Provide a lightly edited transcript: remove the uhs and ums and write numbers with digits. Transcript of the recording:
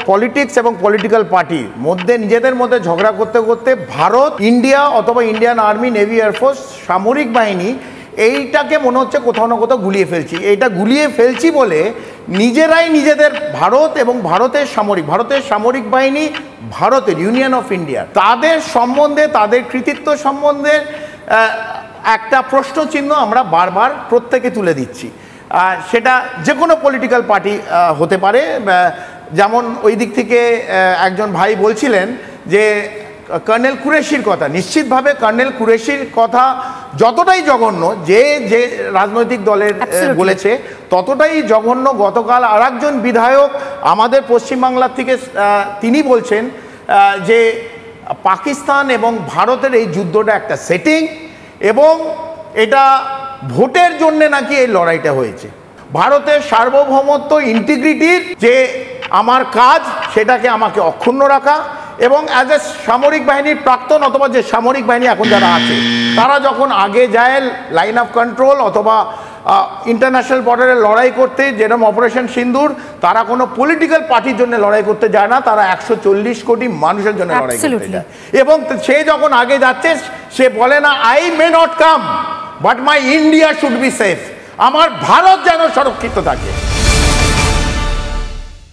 Politics এবং political পার্টির মধ্যে নিজেদের মধ্যে ঝগড়া করতে করতে ভারত, ইন্ডিয়া অথবা ইন্ডিয়ান আর্মি, নেভি, এয়ারফোর্স, সামরিক বাহিনী এইটাকে মনে হচ্ছে কোথাও না কোথাও গুলিয়ে ফেলছি। এইটা গুলিয়ে ফেলছি বলে নিজেরাই নিজেদের ভারত এবং ভারতের সামরিক বাহিনী, ভারতের ইউনিয়ন অফ ইন্ডিয়া, তাদের সম্বন্ধে, তাদের কৃতিত্ব সম্বন্ধে একটা প্রশ্নচিহ্ন আমরা বারবার প্রত্যেকে তুলে দিচ্ছি। সেটা যে কোনো পলিটিক্যাল পার্টি হতে পারে। যেমন ওই দিক থেকে একজন ভাই বলছিলেন যে কর্নেল কুরেশির কথা, নিশ্চিতভাবে কর্নেল কুরেশির কথা যতটাই জঘন্য যে রাজনৈতিক দলের বলেছে ততটাই জঘন্য। গতকাল আরেকজন বিধায়ক আমাদের পশ্চিমবাংলার থেকে তিনি বলছেন যে পাকিস্তান এবং ভারতের এই যুদ্ধটা একটা সেটিং এবং এটা ভোটের জন্য নাকি এই লড়াইটা হয়েছে। ভারতের সার্বভৌমত্ব, ইন্টিগ্রিটির যে আমার কাজ সেটাকে আমাকে অক্ষুণ্ণ রাখা এবং অ্যাজ এ সামরিক বাহিনীর প্রাক্তন অথবা যে সামরিক বাহিনী এখন যারা আছে তারা যখন আগে যায় লাইন অফ কন্ট্রোল অথবা ইন্টারন্যাশনাল বর্ডারে লড়াই করতে, যেরকম অপারেশন সিন্দুর, তারা কোনো পলিটিক্যাল পার্টির জন্য লড়াই করতে যায় না, তারা 140 কোটি মানুষের জন্য লড়াই করতে যায়। এবং সে যখন আগে যাচ্ছে সে বলে না I may not come but my India should be safe, আমার ভারত যেন সুরক্ষিত থাকে।